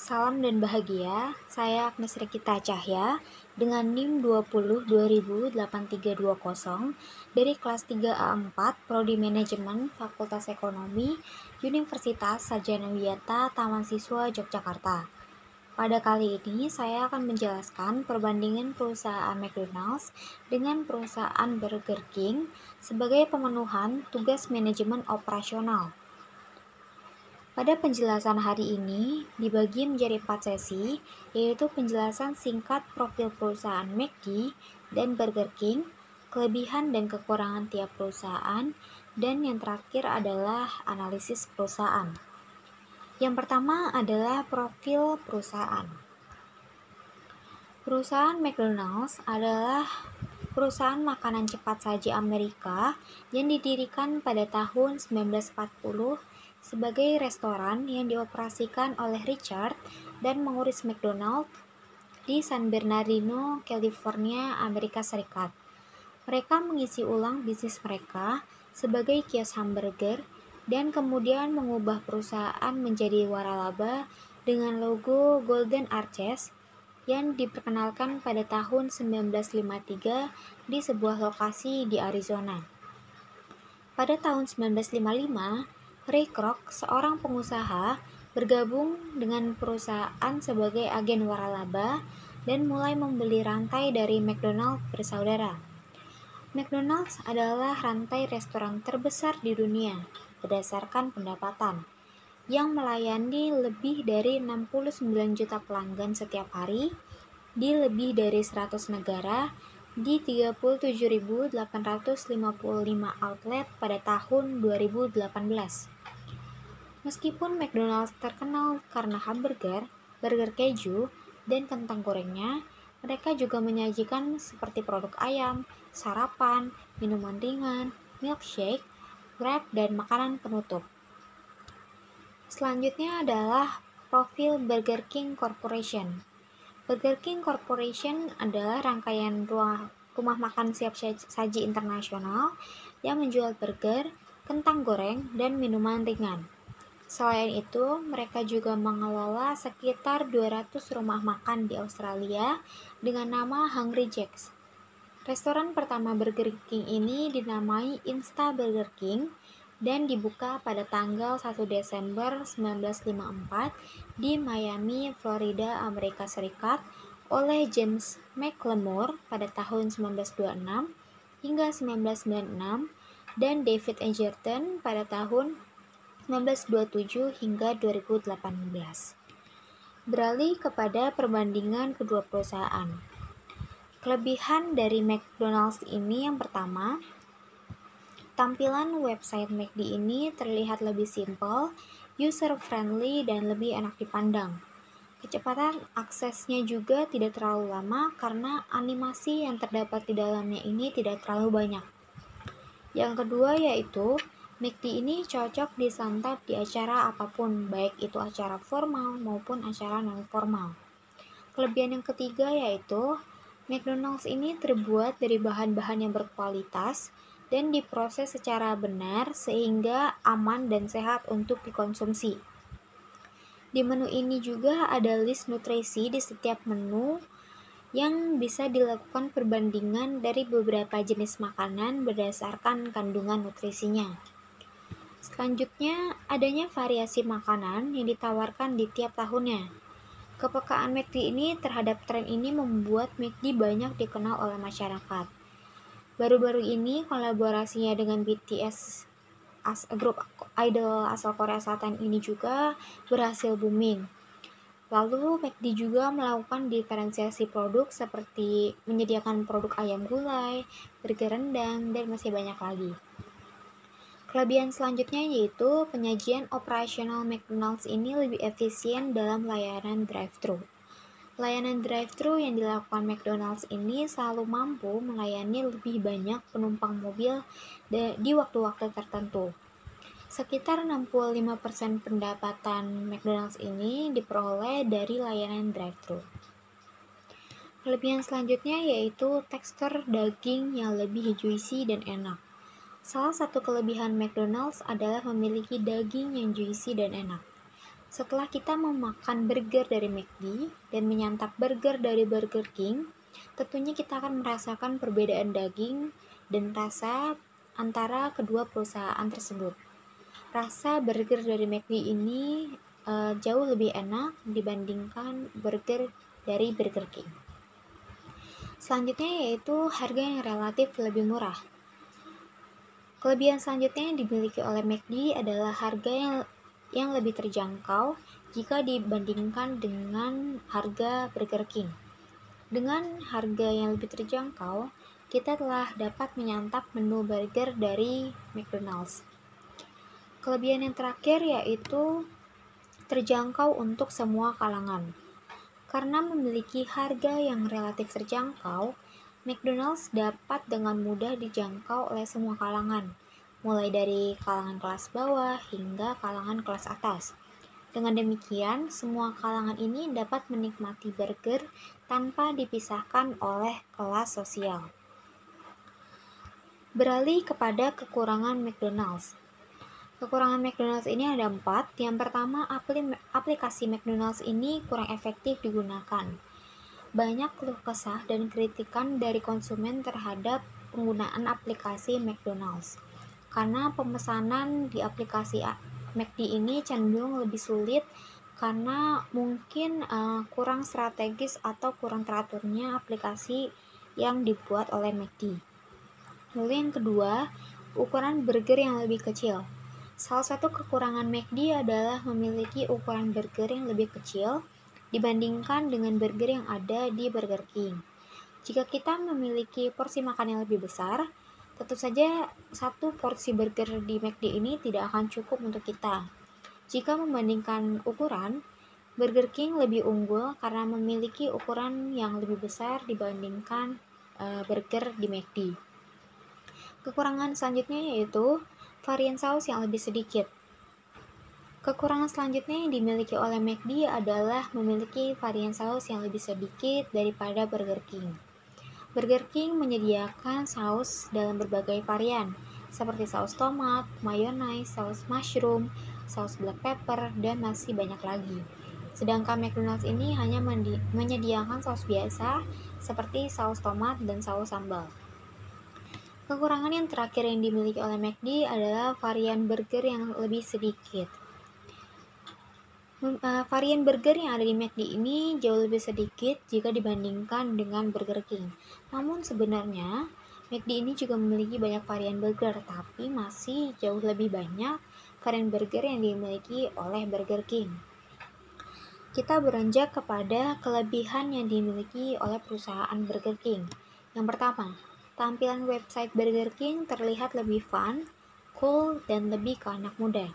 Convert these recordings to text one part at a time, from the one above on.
Salam dan bahagia, saya Agnes Rekita Cahya dengan NIM 20 208320 dari kelas 3A4 Prodi Manajemen Fakultas Ekonomi Universitas Sarjana Wiyata Taman Siswa Yogyakarta. Pada kali ini saya akan menjelaskan perbandingan perusahaan McDonald's dengan perusahaan Burger King sebagai pemenuhan tugas manajemen operasional. Pada penjelasan hari ini dibagi menjadi 4 sesi, yaitu penjelasan singkat profil perusahaan McD dan Burger King, kelebihan dan kekurangan tiap perusahaan, dan yang terakhir adalah analisis perusahaan. Yang pertama adalah profil perusahaan. Perusahaan McDonald's adalah perusahaan makanan cepat saji Amerika yang didirikan pada tahun 1940 sebagai restoran yang dioperasikan oleh Richard dan Maurice McDonald di San Bernardino, California, Amerika Serikat. Mereka mengisi ulang bisnis mereka sebagai kios hamburger dan kemudian mengubah perusahaan menjadi waralaba dengan logo Golden Arches yang diperkenalkan pada tahun 1953 di sebuah lokasi di Arizona. Pada tahun 1955, Ray Kroc, seorang pengusaha, bergabung dengan perusahaan sebagai agen waralaba dan mulai membeli rantai dari McDonald's bersaudara. McDonald's adalah rantai restoran terbesar di dunia berdasarkan pendapatan, yang melayani lebih dari 69 juta pelanggan setiap hari di lebih dari 100 negara di 37.855 outlet pada tahun 2018. Meskipun McDonald's terkenal karena hamburger, burger keju, dan kentang gorengnya, mereka juga menyajikan seperti produk ayam, sarapan, minuman ringan, milkshake, wrap, dan makanan penutup. Selanjutnya adalah profil Burger King Corporation. Burger King Corporation adalah rangkaian rumah makan siap saji internasional yang menjual burger, kentang goreng, dan minuman ringan. Selain itu, mereka juga mengelola sekitar 200 rumah makan di Australia dengan nama Hungry Jack's. Restoran pertama Burger King ini dinamai Insta Burger King dan dibuka pada tanggal 1 Desember 1954 di Miami, Florida, Amerika Serikat oleh James McLemore pada tahun 1926 hingga 1996 dan David Egerton pada tahun 1927 hingga 2018. Beralih kepada perbandingan kedua perusahaan. Kelebihan dari McDonald's ini yang pertama, tampilan website McD ini terlihat lebih simpel, user-friendly, dan lebih enak dipandang. Kecepatan aksesnya juga tidak terlalu lama karena animasi yang terdapat di dalamnya ini tidak terlalu banyak. Yang kedua yaitu McD ini cocok disantap di acara apapun, baik itu acara formal maupun acara non-formal. Kelebihan yang ketiga yaitu McDonald's ini terbuat dari bahan-bahan yang berkualitas dan diproses secara benar sehingga aman dan sehat untuk dikonsumsi. Di menu ini juga ada list nutrisi di setiap menu yang bisa dilakukan perbandingan dari beberapa jenis makanan berdasarkan kandungan nutrisinya. Selanjutnya, adanya variasi makanan yang ditawarkan di tiap tahunnya. Kepekaan McD ini terhadap tren ini membuat McD banyak dikenal oleh masyarakat. Baru-baru ini, kolaborasinya dengan BTS, grup idol asal Korea Selatan ini juga berhasil booming. Lalu, McD juga melakukan diferensiasi produk seperti menyediakan produk ayam gulai, burger rendang, dan masih banyak lagi. Kelebihan selanjutnya yaitu penyajian operasional McDonald's ini lebih efisien dalam layanan drive-thru. Layanan drive-thru yang dilakukan McDonald's ini selalu mampu melayani lebih banyak penumpang mobil di waktu-waktu tertentu. Sekitar 65% pendapatan McDonald's ini diperoleh dari layanan drive-thru. Kelebihan selanjutnya yaitu tekstur daging yang lebih juicy dan enak. Salah satu kelebihan McDonald's adalah memiliki daging yang juicy dan enak. Setelah kita memakan burger dari McD dan menyantap burger dari Burger King, tentunya kita akan merasakan perbedaan daging dan rasa antara kedua perusahaan tersebut. Rasa burger dari McD ini jauh lebih enak dibandingkan burger dari Burger King. Selanjutnya yaitu harga yang relatif lebih murah. Kelebihan selanjutnya yang dimiliki oleh McD adalah harga yang lebih terjangkau jika dibandingkan dengan harga Burger King. Dengan harga yang lebih terjangkau, kita telah dapat menyantap menu burger dari McDonald's. Kelebihan yang terakhir yaitu terjangkau untuk semua kalangan. Karena memiliki harga yang relatif terjangkau, McDonald's dapat dengan mudah dijangkau oleh semua kalangan, mulai dari kalangan kelas bawah hingga kalangan kelas atas. Dengan demikian, semua kalangan ini dapat menikmati burger tanpa dipisahkan oleh kelas sosial. Beralih kepada kekurangan McDonald's. Kekurangan McDonald's ini ada 4. Yang pertama, aplikasi McDonald's ini kurang efektif digunakan. Banyak keluh kesah dan kritikan dari konsumen terhadap penggunaan aplikasi McDonald's. Karena pemesanan di aplikasi McD ini cenderung lebih sulit karena mungkin kurang strategis atau kurang teraturnya aplikasi yang dibuat oleh McD. Lalu yang kedua, ukuran burger yang lebih kecil. Salah satu kekurangan McD adalah memiliki ukuran burger yang lebih kecil dibandingkan dengan burger yang ada di Burger King. Jika kita memiliki porsi makan yang lebih besar, tentu saja satu porsi burger di McD ini tidak akan cukup untuk kita. Jika membandingkan ukuran, Burger King lebih unggul karena memiliki ukuran yang lebih besar dibandingkan burger di McD. Kekurangan selanjutnya yaitu varian saus yang lebih sedikit. Kekurangan selanjutnya yang dimiliki oleh McD adalah memiliki varian saus yang lebih sedikit daripada Burger King. Burger King menyediakan saus dalam berbagai varian, seperti saus tomat, mayonnaise, saus mushroom, saus black pepper, dan masih banyak lagi. Sedangkan McDonald's ini hanya menyediakan saus biasa, seperti saus tomat dan saus sambal. Kekurangan yang terakhir yang dimiliki oleh McD adalah varian burger yang lebih sedikit. Varian burger yang ada di McD ini jauh lebih sedikit jika dibandingkan dengan Burger King. Namun sebenarnya McD ini juga memiliki banyak varian burger, tapi masih jauh lebih banyak varian burger yang dimiliki oleh Burger King. Kita beranjak kepada kelebihan yang dimiliki oleh perusahaan Burger King. Yang pertama, tampilan website Burger King terlihat lebih fun, cool, dan lebih ke anak muda.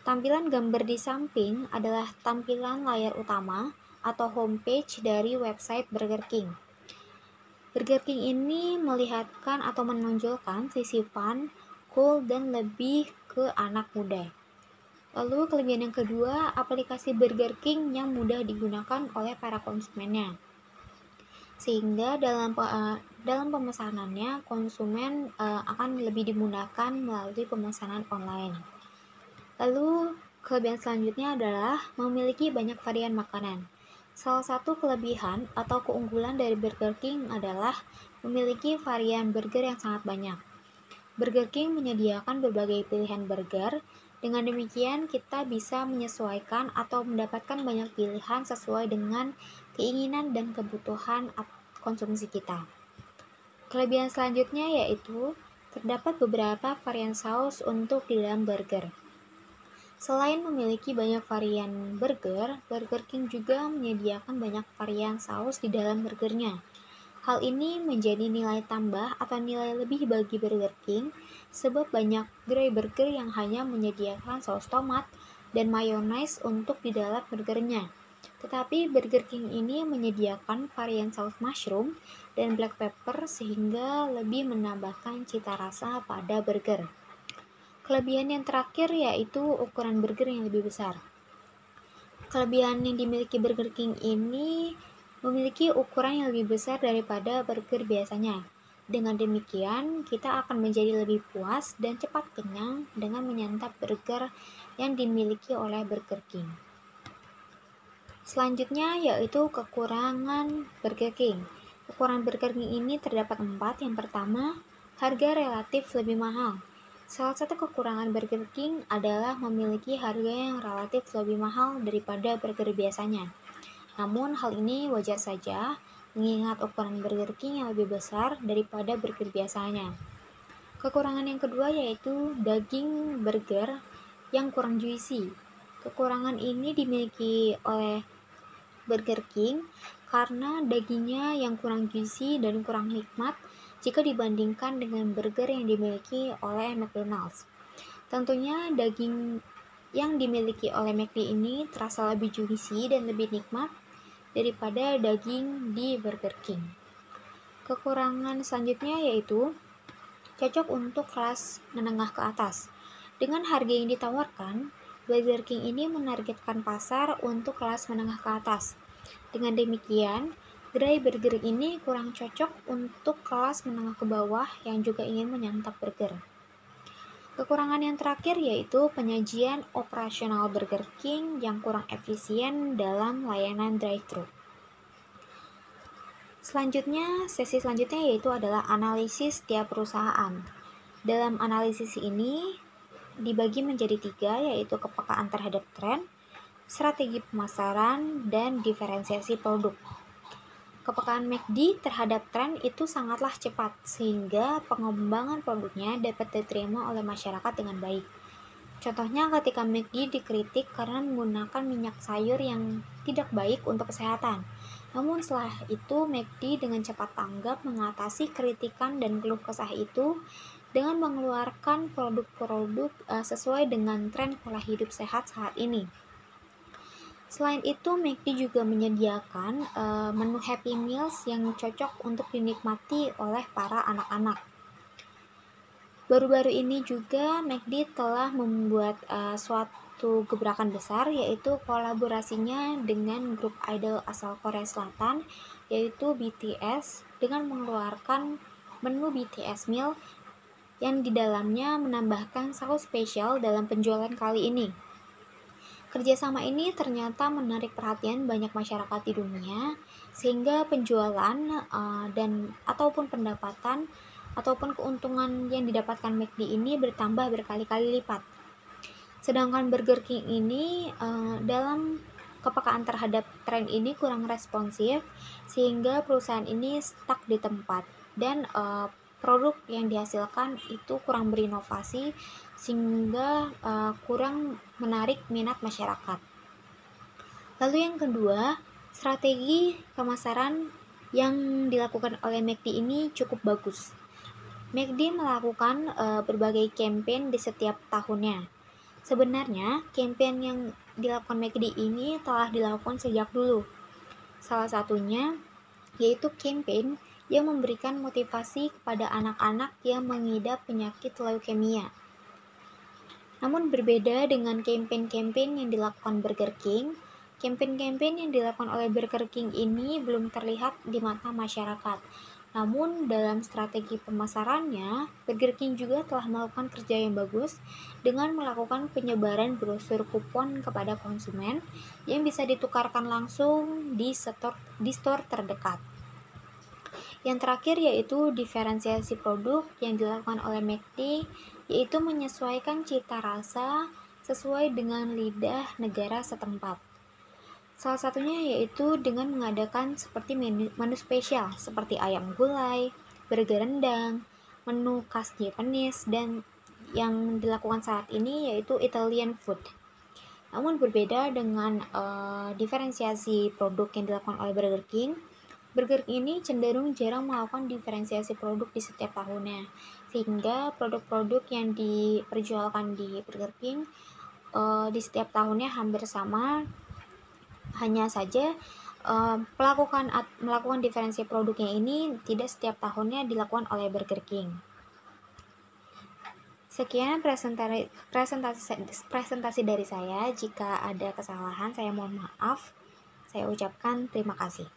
Tampilan gambar di samping adalah tampilan layar utama atau homepage dari website Burger King. Burger King ini melihatkan atau menonjolkan sisi fun, cool, dan lebih ke anak muda. Lalu kelebihan yang kedua, aplikasi Burger King yang mudah digunakan oleh para konsumennya. Sehingga dalam pemesanannya konsumen akan lebih dimudahkan melalui pemesanan online. Lalu kelebihan selanjutnya adalah memiliki banyak varian makanan. Salah satu kelebihan atau keunggulan dari Burger King adalah memiliki varian burger yang sangat banyak. Burger King menyediakan berbagai pilihan burger. Dengan demikian, kita bisa menyesuaikan atau mendapatkan banyak pilihan sesuai dengan keinginan dan kebutuhan konsumsi kita. Kelebihan selanjutnya yaitu terdapat beberapa varian saus untuk di dalam burger. Selain memiliki banyak varian burger, Burger King juga menyediakan banyak varian saus di dalam burgernya. Hal ini menjadi nilai tambah atau nilai lebih bagi Burger King, sebab banyak gerai burger yang hanya menyediakan saus tomat dan mayonnaise untuk di dalam burgernya. Tetapi Burger King ini menyediakan varian saus mushroom dan black pepper sehingga lebih menambahkan cita rasa pada burger. Kelebihan yang terakhir yaitu ukuran burger yang lebih besar. Kelebihan yang dimiliki Burger King ini memiliki ukuran yang lebih besar daripada burger biasanya. Dengan demikian, kita akan menjadi lebih puas dan cepat kenyang dengan menyantap burger yang dimiliki oleh Burger King. Selanjutnya yaitu kekurangan Burger King. Kekurangan Burger King ini terdapat 4. Yang pertama, harga relatif lebih mahal. Salah satu kekurangan Burger King adalah memiliki harga yang relatif lebih mahal daripada burger biasanya. Namun hal ini wajar saja, mengingat ukuran Burger King yang lebih besar daripada burger biasanya. Kekurangan yang kedua yaitu daging burger yang kurang juicy. Kekurangan ini dimiliki oleh Burger King karena dagingnya yang kurang juicy dan kurang nikmat jika dibandingkan dengan burger yang dimiliki oleh McDonald's. Tentunya daging yang dimiliki oleh McD ini terasa lebih juicy dan lebih nikmat daripada daging di Burger King. Kekurangan selanjutnya yaitu cocok untuk kelas menengah ke atas. Dengan harga yang ditawarkan, Burger King ini menargetkan pasar untuk kelas menengah ke atas. Dengan demikian, gerai burger ini kurang cocok untuk kelas menengah ke bawah yang juga ingin menyantap burger. Kekurangan yang terakhir yaitu penyajian operasional Burger King yang kurang efisien dalam layanan drive-thru. Sesi selanjutnya yaitu adalah analisis tiap perusahaan. Dalam analisis ini dibagi menjadi 3, yaitu kepekaan terhadap tren, strategi pemasaran, dan diferensiasi produk. Kepekaan McD terhadap tren itu sangatlah cepat, sehingga pengembangan produknya dapat diterima oleh masyarakat dengan baik. Contohnya ketika McD dikritik karena menggunakan minyak sayur yang tidak baik untuk kesehatan. Namun setelah itu McD dengan cepat tanggap mengatasi kritikan dan keluh kesah itu dengan mengeluarkan produk-produk sesuai dengan tren pola hidup sehat saat ini. Selain itu, McD juga menyediakan menu Happy Meals yang cocok untuk dinikmati oleh para anak-anak. Baru-baru ini juga McD telah membuat suatu gebrakan besar, yaitu kolaborasinya dengan grup idol asal Korea Selatan, yaitu BTS, dengan mengeluarkan menu BTS Meal yang di dalamnya menambahkan saus spesial dalam penjualan kali ini. Kerjasama ini ternyata menarik perhatian banyak masyarakat di dunia, sehingga penjualan dan ataupun pendapatan ataupun keuntungan yang didapatkan McD ini bertambah berkali-kali lipat. Sedangkan Burger King ini dalam kepekaan terhadap tren ini kurang responsif, sehingga perusahaan ini stuck di tempat dan produk yang dihasilkan itu kurang berinovasi, sehingga kurang menarik minat masyarakat. Lalu yang kedua, strategi pemasaran yang dilakukan oleh McD ini cukup bagus. McD melakukan berbagai campaign di setiap tahunnya. Sebenarnya, campaign yang dilakukan McD ini telah dilakukan sejak dulu. Salah satunya yaitu campaign yang memberikan motivasi kepada anak-anak yang mengidap penyakit leukemia. Namun berbeda dengan campaign-campaign yang dilakukan Burger King, campaign-campaign yang dilakukan oleh Burger King ini belum terlihat di mata masyarakat. Namun dalam strategi pemasarannya, Burger King juga telah melakukan kerja yang bagus dengan melakukan penyebaran brosur kupon kepada konsumen yang bisa ditukarkan langsung di store terdekat. Yang terakhir yaitu diferensiasi produk yang dilakukan oleh McD, yaitu menyesuaikan cita rasa sesuai dengan lidah negara setempat. Salah satunya yaitu dengan mengadakan seperti menu spesial seperti ayam gulai, burger rendang, menu khas Japanese, dan yang dilakukan saat ini yaitu Italian food. Namun berbeda dengan diferensiasi produk yang dilakukan oleh Burger King, Burger King ini cenderung jarang melakukan diferensiasi produk di setiap tahunnya, sehingga produk-produk yang diperjualkan di Burger King di setiap tahunnya hampir sama. Hanya saja melakukan diferensiasi produknya ini tidak setiap tahunnya dilakukan oleh Burger King. Sekian presentasi dari saya. Jika ada kesalahan, saya mohon maaf. Saya ucapkan terima kasih.